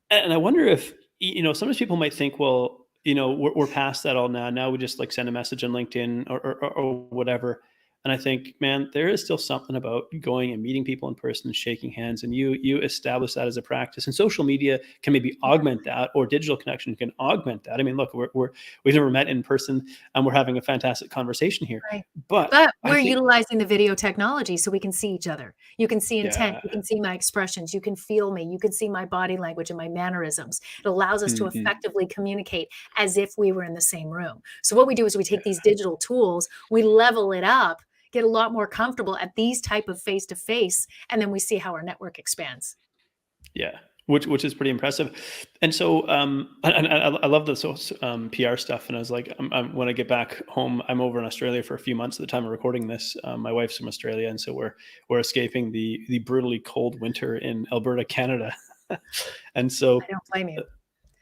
and I wonder if sometimes people might think, well, we're past that all now. Now we just like send a message on LinkedIn or whatever. And I think, man, there is still something about going and meeting people in person, shaking hands, and you establish that as a practice. And social media can maybe augment that, or digital connection can augment that. I mean, look, we've never met in person, and we're having a fantastic conversation here. Right. But But I we're think, utilizing the video technology so we can see each other. You can see intent, yeah, you can see my expressions, you can feel me, you can see my body language and my mannerisms. It allows us to mhm, effectively communicate as if we were in the same room. So what we do is we yeah, take these digital tools, we level it up, get a lot more comfortable at these type of face to face, and then we see how our network expands. yeah, which is pretty impressive. And so, and I love the PR stuff. And I was like, when I get back home, I'm over in Australia for a few months at the time of recording this. My wife's from Australia, and so we're escaping the brutally cold winter in Alberta, Canada. And so, I don't blame you.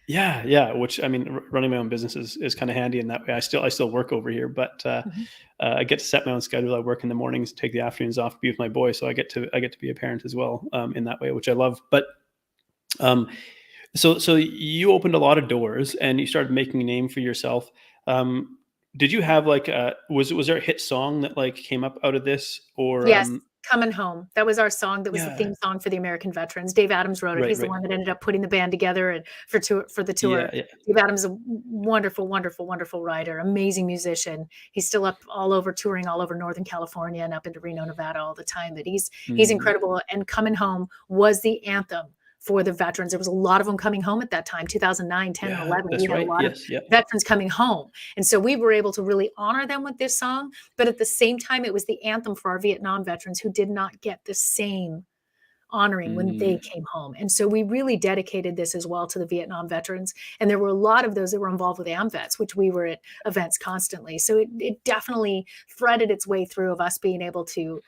yeah, yeah. Which, I mean, running my own business is kind of handy in that way. I still work over here, but Mhm. I get to set my own schedule. I work in the mornings, take the afternoons off, be with my boy. So I get to be a parent as well, in that way, which I love. But um, so you opened a lot of doors and you started making a name for yourself. Um, did you have like was there a hit song that like came up out of this, or Yes, "Coming Home." That was our song that was the yeah, theme song for the American veterans. Dave Adams wrote it. right, He's the right, one that ended up putting the band together and for the yeah, tour. yeah, Dave Adams is a wonderful, wonderful, wonderful writer, amazing musician. He's still up all over touring all over Northern California and up into Reno, Nevada all the time, but he's mm, incredible, and "Coming Home" was the anthem for the veterans. There was a lot of them coming home at that time, 2009, 10, and yeah, 11. We that's had a right. lot of Yes, yeah, veterans coming home, and so we were able to really honor them with this song, but at the same time, it was the anthem for our Vietnam veterans who did not get the same honoring when they mm, came home. And so we really dedicated this as well to the Vietnam veterans. And there were a lot of those that were involved with AMVETS, which we were at events constantly. So it definitely threaded its way through of us being able to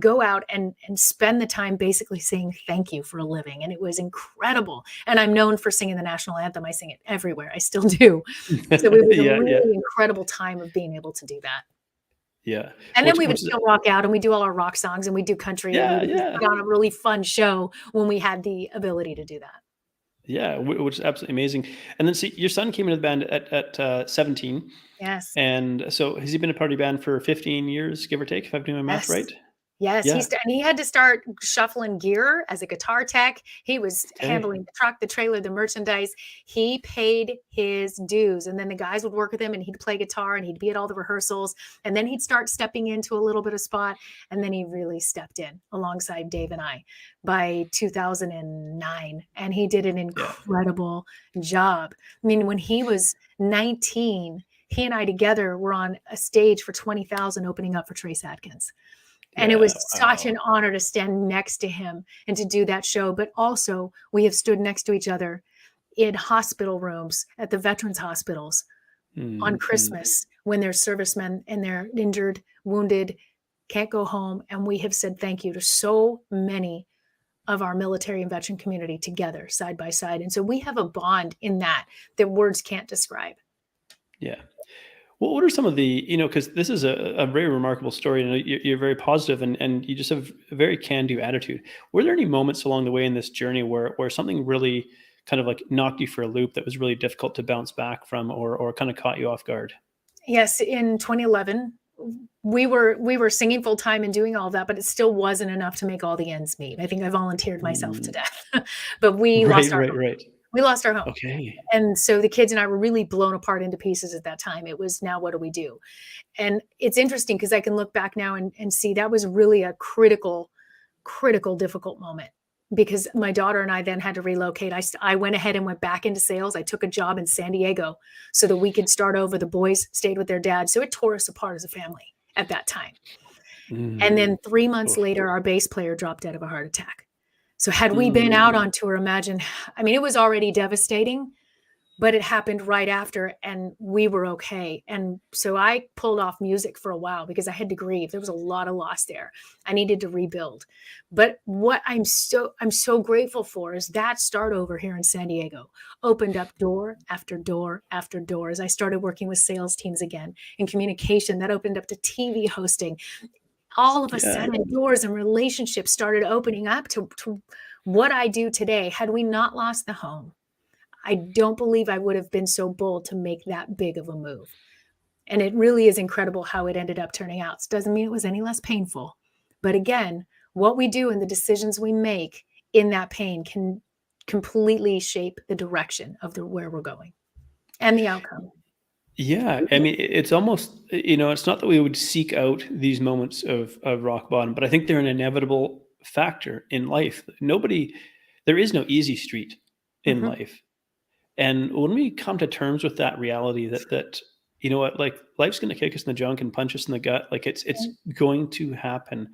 go out and spend the time basically saying thank you for a living. And it was incredible. And I'm known for singing the national anthem. I sing it everywhere. I still do. So it was a yeah, yeah, really incredible time of being able to do that. yeah. And then we would Which is still rock out and we do all our rock songs and we do country and we yeah, would just yeah, put on a really fun show when we had the ability to do that. yeah. Which is absolutely amazing. And then see, your son came into the band at 17, Yes. and so has he been a part of your band for 15 years, give or take, if I'm doing my math Yes. right? Yes, Yeah. and he had to start shuffling gear as a guitar tech. He was Okay. handling the truck, the trailer, the merchandise. He paid his dues, and then the guys would work with him, and he'd play guitar, and he'd be at all the rehearsals, and then he'd start stepping into a little bit of spot, and then he really stepped in alongside Dave and I by 2009, and he did an Yeah. incredible job. I mean, when he was 19, he and I together were on a stage for 20,000 opening up for Trace Adkins. And it Yeah. was such Wow. an honor to stand next to him and to do that show. But also, we have stood next to each other in hospital rooms at the veterans hospitals on Mhm. Christmas when there's servicemen and they're injured, wounded, can't go home. And we have said thank you to so many of our military and veteran community together, side by side. And so we have a bond in that words can't describe. Yeah. Well, what are some of the, because this is a very remarkable story, and you're very positive, and you just have a very can-do attitude. Were there any moments along the way in this journey where something really kind of like knocked you for a loop that was really difficult to bounce back from, or kind of caught you off guard? Yes, in 2011, we were singing full time and doing all of that, but it still wasn't enough to make all the ends meet. I think I volunteered myself to Mm. death, but we Right, lost our right, home. right. We lost our home. Okay. And so the kids and I were really blown apart into pieces at that time. It was now what do we do? And it's interesting because I can look back now and see that was really a critical, critical, difficult moment because my daughter and I then had to relocate. I went ahead and went back into sales. I took a job in San Diego so that we could start over. The boys stayed with their dad. So it tore us apart as a family at that time. And Mm. then 3 months Oof. later, our bass player dropped dead of a heart attack. So had we been out Mm. on tour, imagine, I mean, it was already devastating, but it happened right after and we were okay. And so I pulled off music for a while because I had to grieve. There was a lot of loss there. I needed to rebuild. But what I'm so grateful for is that start over here in San Diego opened up door after door after door as I started working with sales teams again in communication. That opened up to TV hosting. All of a Yeah. sudden doors and relationships started opening up to what I do today. Had we not lost the home, I don't believe I would have been so bold to make that big of a move. And it really is incredible how it ended up turning out. It doesn't mean it was any less painful. But again, what we do and the decisions we make in that pain can completely shape the direction of where we're going and the outcome. Yeah, I mean, it's almost, it's not that we would seek out these moments of rock bottom, but I think they're an inevitable factor in life. There is no easy street in Mhm. life. And when we come to terms with that reality that you know what, like life's going to kick us in the junk and punch us in the gut, like it's going to happen.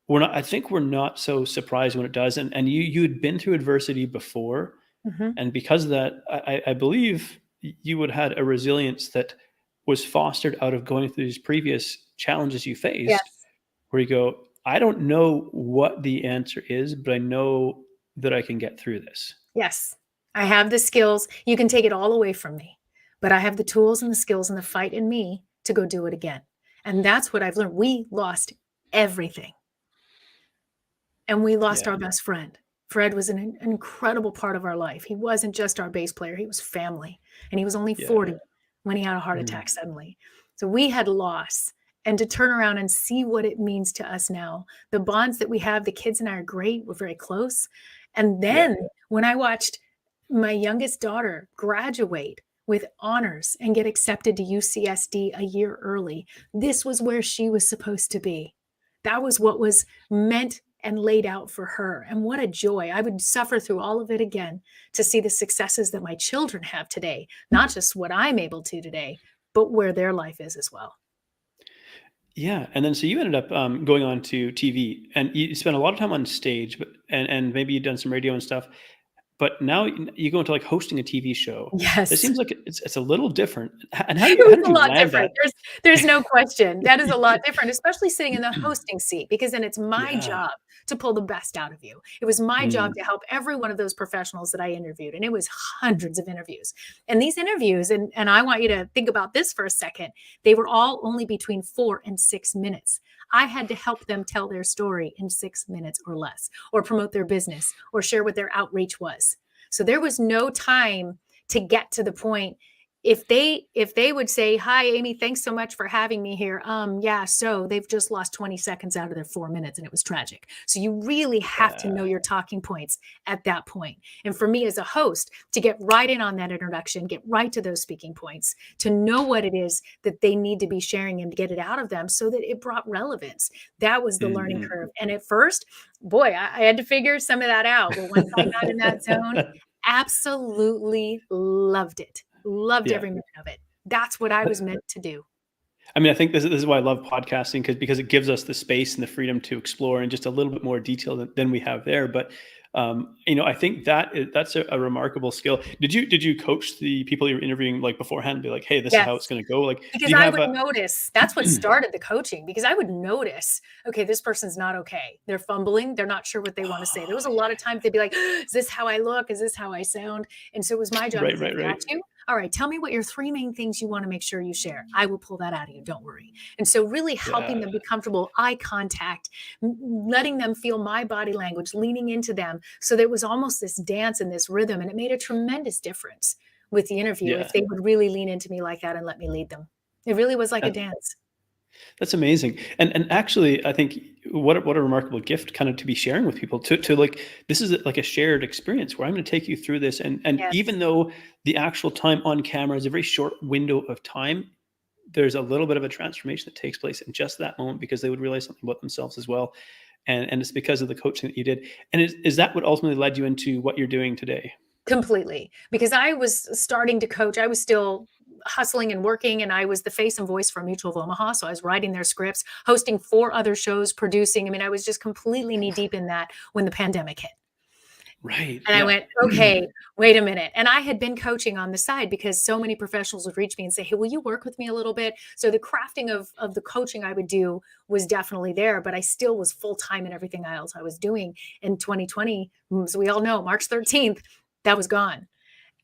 I think we're not so surprised when it does. And you'd been through adversity before, Mhm. and because of that, I believe you would had a resilience that was fostered out of going through these previous challenges you faced, Yes. where you go, I don't know what the answer is, but I know that I can get through this. Yes. I have the skills. You can take it all away from me, but I have the tools and the skills and the fight in me to go do it again. And that's what I've learned. We lost everything. And we lost Yeah. our best friend. Fred was an incredible part of our life. He wasn't just our bass player, he was family. And he was only Yeah. 40 when he had a heart Mhm. attack suddenly. So we had loss. And to turn around and see what it means to us now, the bonds that we have, the kids and I are great. We're very close. And Yeah. then when I watched my youngest daughter graduate with honors and get accepted to UCSD a year early, this was where she was supposed to be. That was what was meant and laid out for her. And what a joy. I would suffer through all of it again to see the successes that my children have today, not just what I'm able to today, but where their life is as well. Yeah, and then so you ended up, going on to TV, and you spent a lot of time on stage, but and maybe you've done some radio and stuff, but now you go into, like, hosting a TV show. This Yes. seems like it's a little different. And It how was did a you lot land different. that? There's no question. That is a lot different, especially sitting in the hosting seat, because then it's my Yeah. job to pull the best out of you. It was my job Mm, to help every one of those professionals that I interviewed, and it was hundreds of interviews. And these interviews, and I want you to think about this for a second, they were all only between 4 and 6 minutes. I had to help them tell their story in 6 minutes or less, or promote their business, or share what their outreach was. So there was no time to get to the point. If they would say, "Hi, Amy, thanks so much for having me here." Yeah, so they've just lost 20 seconds out of their 4 minutes, and it was tragic. So you really have to yeah. know your talking points at that point. And for me as a host, to get right in on that introduction, get right to those speaking points, to know what it is that they need to be sharing and get it out of them so that it brought relevance. That was the learning Mhm. curve. And at first, boy, I had to figure some of that out. But once I got in that zone, absolutely loved it. Loved Yeah. every minute of it. That's what I was meant to do. I mean, I think this is why I love podcasting because it gives us the space and the freedom to explore in just a little bit more detail than we have there. But I think that's a remarkable skill. Did you coach the people you were interviewing like beforehand and be like, hey, this is how it's Yes. going to go? Like, Because do you I have would a notice that's what started the coaching, because I would notice, okay, this person's not okay. They're fumbling. They're not sure what they want to say. There was a lot of times they'd be like, is this how I look? Is this how I sound? And so it was my job to right, say, right, got right. you. All right, tell me what your three main things you want to make sure you share. I will pull that out of you. Don't worry. And so really helping Yeah, them be comfortable, eye contact, letting them feel my body language, leaning into them. So there was almost this dance and this rhythm. And it made a tremendous difference with the interview if yeah. they would really lean into me like that and let me lead them. It really was like a And dance. that's amazing. And actually, I think what a remarkable gift kind of to be sharing with people to like this is like a shared experience where I'm going to take you through this and Yes, even though the actual time on camera is a very short window of time, there's a little bit of a transformation that takes place in just that moment because they would realize something about themselves as well. And it's because of the coaching that you did. And is that what ultimately led you into what you're doing today? completely. Because I was starting to coach. I was still hustling and working, and I was the face and voice for Mutual of Omaha. So I was writing their scripts, hosting 4 other shows, producing. I mean, I was just completely knee deep in that when the pandemic hit. Right. And I Yeah. went, okay, wait a minute. And I had been coaching on the side because so many professionals would reach me and say, hey, will you work with me a little bit? So the crafting of the coaching I would do was definitely there, but I still was full time in everything else I was doing in 2020. So we all know March 13th, that was gone.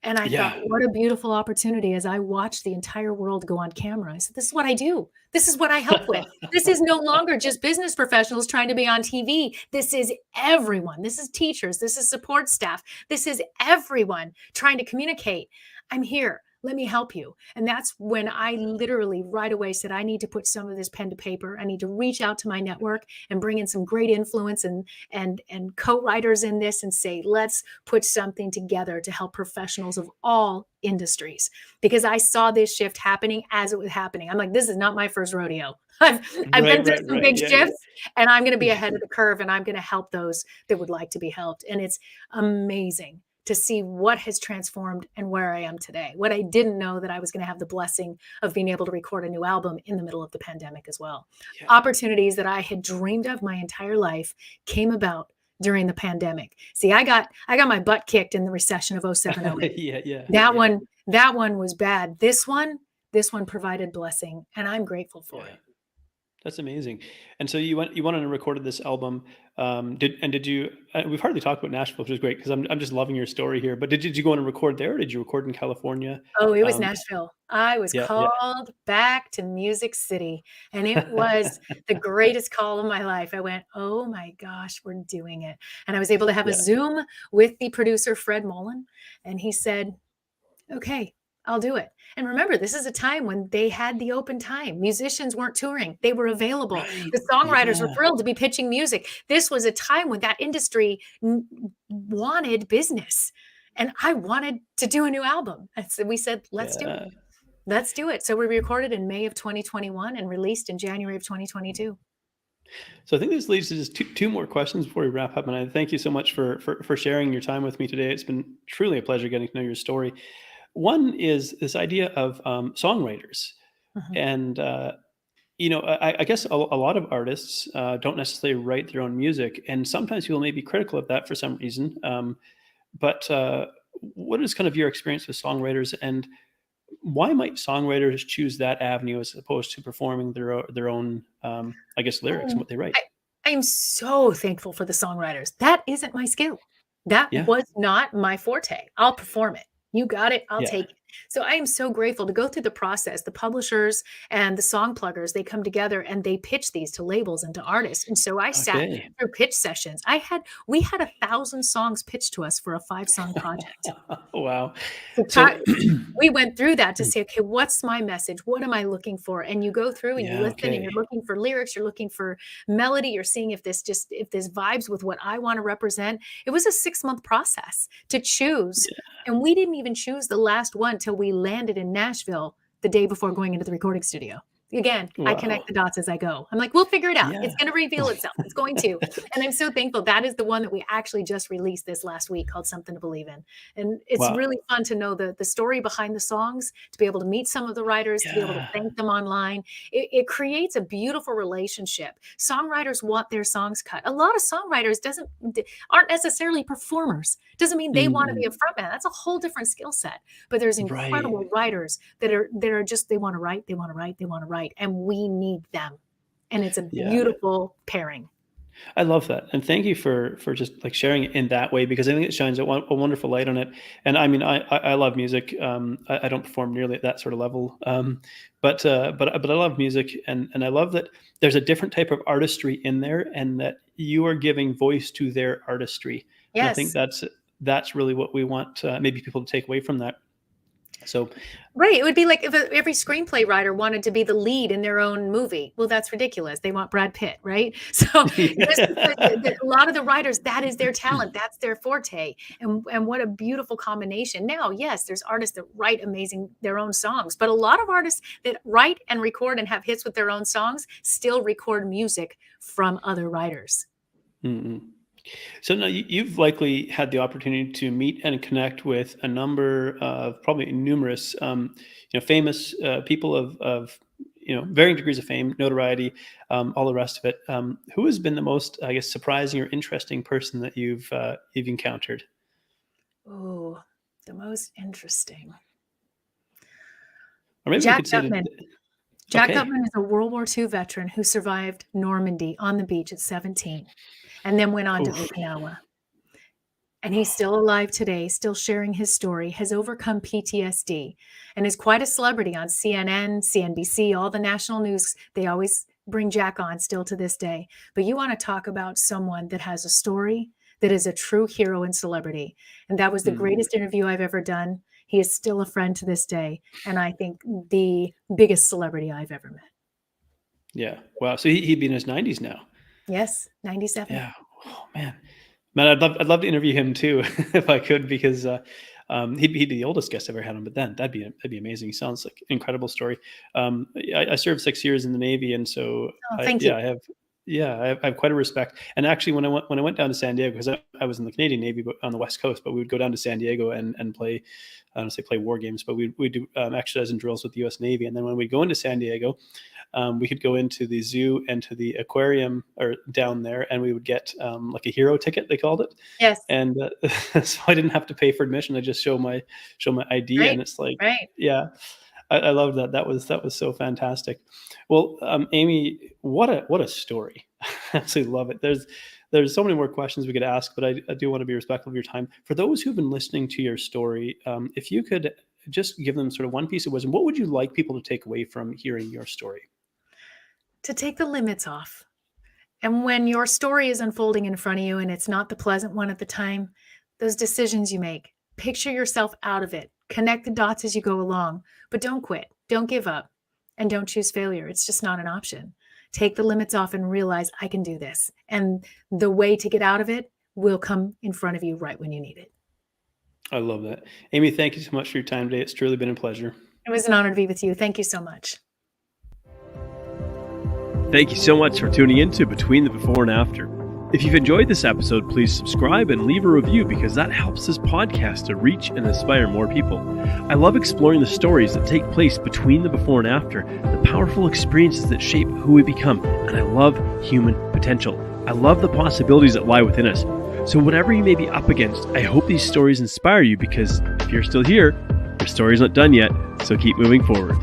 And I thought, Yeah. what a beautiful opportunity as I watched the entire world go on camera. I said, this is what I do. This is what I help with. This is no longer just business professionals trying to be on TV. This is everyone. This is teachers. This is support staff. This is everyone trying to communicate. I'm here. Let me help you. And that's when I literally right away said, I need to put some of this pen to paper. I need to reach out to my network and bring in some great influence and co-writers in this and say, let's put something together to help professionals of all industries. Because I saw this shift happening as it was happening. I'm like, this is not my first rodeo. I've been Right, through right, some right. big Yeah, shifts, and I'm going to be ahead of the curve, and I'm going to help those that would like to be helped. And it's amazing to see what has transformed and where I am today. What I didn't know, that I was going to have the blessing of being able to record a new album in the middle of the pandemic as well. yeah. Opportunities that I had dreamed of my entire life came about during the pandemic. See, I got my butt kicked in the recession of 07, 08. Yeah, yeah, That yeah, one was bad. This one provided blessing, and I'm grateful for yeah. it. That's amazing. And so you went and recorded this album. Did you? We've hardly talked about Nashville, which is great because I'm just loving your story here. But did you go in and record there? Or did you record in California? Oh, it was Um, Nashville. I was yeah, yeah. called back to Music City, and it was the greatest call of my life. I went, "Oh my gosh, we're doing it." And I was able to have a Yeah. Zoom with the producer, Fred Mullen, and he said, "Okay, I'll do it." And remember, this is a time when they had the open time. Musicians weren't touring. They were available. Right. The songwriters were Yeah. thrilled to be pitching music. This was a time when that industry wanted business. And I wanted to do a new album. And so we said, let's do it. Yeah. Let's do it. So we recorded in May of 2021 and released in January of 2022. So I think this leads to just two more questions before we wrap up. And I thank you so much for sharing your time with me today. It's been truly a pleasure getting to know your story. One is this idea of songwriters, Mhm. and I guess a lot of artists don't necessarily write their own music, and sometimes people may be critical of that for some reason. But what is kind of your experience with songwriters, and why might songwriters choose that avenue as opposed to performing their own, I guess, lyrics and Oh, what they write? I am so thankful for the songwriters. That isn't my skill. That Yeah, was not my forte. I'll perform it. You got it. I'll yeah. take it. So I am so grateful to go through the process. The publishers and the song pluggers, they come together and they pitch these to labels and to artists. And so I sat Okay. through pitch sessions. We had 1,000 songs pitched to us for a 5-song project. Wow. So So, we went through that to say, okay, what's my message? What am I looking for? And you go through and you yeah, listen and you're okay. looking for lyrics, you're looking for melody, you're seeing if this vibes with what I want to represent. It was a 6-month process to choose. Yeah. And we didn't even choose the last one till we landed in Nashville the day before going into the recording studio. Again, I connect Wow. the dots as I go. I'm like, we'll figure it out. Yeah. It's going to reveal itself. It's going to. And I'm so thankful. That is the one that we actually just released this last week, called Something to Believe In. And it's Wow. really fun to know the story behind the songs, to be able to meet some of the writers, to be able to Yeah. thank them online. It creates a beautiful relationship. Songwriters want their songs cut. A lot of songwriters aren't necessarily performers. Doesn't mean they want to be Mhm. a frontman. That's a whole different skill set. But there's Right. incredible writers that are just, they want to write, they want to write, they want to write, and we need them. And it's a Yeah. beautiful pairing. I love that, and thank you for just like sharing it in that way because I think it shines a wonderful light on it. And I mean, I love music. I don't perform nearly at that sort of level, but I love music, and I love that there's a different type of artistry in there, and that you are giving voice to their artistry. And I think Yes. that's really what we want maybe people to take away from that. So Right. It would be like if every screenplay writer wanted to be the lead in their own movie. Well, that's ridiculous. They want Brad Pitt, right? So just because a lot of the writers, that is their talent, that's their forte, and what a beautiful combination. Now, yes, there's artists that write amazing their own songs, but a lot of artists that write and record and have hits with their own songs still record music from other writers. Mhm. So now you've likely had the opportunity to meet and connect with a number of probably numerous, famous people of varying degrees of fame, notoriety, all the rest of it. Who has been the most, I guess, surprising or interesting person that you've encountered? Oh, the most interesting. Or maybe we Jack could say that. Gutman. Jack Okay. Gutman is a World War II veteran who survived Normandy on the beach at 17 and then went on to Oof. Okinawa. And he's still alive today, still sharing his story, has overcome PTSD, and is quite a celebrity on CNN, CNBC, all the national news. They always bring Jack on still to this day. But you want to talk about someone that has a story, that is a true hero and celebrity. And that was the Mm, greatest interview I've ever done. He is still a friend to this day. And I think the biggest celebrity I've ever met. Yeah. Wow. So he'd be in his 90s now. Yes, 97. Yeah. Oh man. Man, I'd love to interview him too if I could, because he'd be the oldest guest I've ever had on. But then that'd be amazing. He sounds like an incredible story. I served 6 years in the Navy, and so Oh, thank you. I have quite a respect. And actually, when I went down to San Diego, because I was in the Canadian Navy, but on the West Coast, but we would go down to San Diego and play. I don't say play war games, but we do exercise and drills with the U.S. Navy. And then when we go into San Diego, we could go into the zoo and to the aquarium or down there, and we would get like a hero ticket, they called it. Yes. And so I didn't have to pay for admission. I just show my ID, Right. and it's like, Right. yeah, I love that. That was so fantastic. Well, Amy, what a story! I absolutely love it. There's so many more questions we could ask, but I do want to be respectful of your time. For those who've been listening to your story, if you could just give them sort of one piece of wisdom, what would you like people to take away from hearing your story? To take the limits off. And when your story is unfolding in front of you and it's not the pleasant one at the time, those decisions you make, picture yourself out of it, connect the dots as you go along, but don't quit, don't give up, and don't choose failure. It's just not an option. Take the limits off and realize I can do this. And the way to get out of it will come in front of you right when you need it. I love that. Amy, thank you so much for your time today. It's truly been a pleasure. It was an honor to be with you. Thank you so much. Thank you so much for tuning in to Between the Before and After. If you've enjoyed this episode, please subscribe and leave a review, because that helps this podcast to reach and inspire more people. I love exploring the stories that take place between the before and after, the powerful experiences that shape who we become, and I love human potential. I love the possibilities that lie within us. So whatever you may be up against, I hope these stories inspire you, because if you're still here, your story's not done yet, so keep moving forward.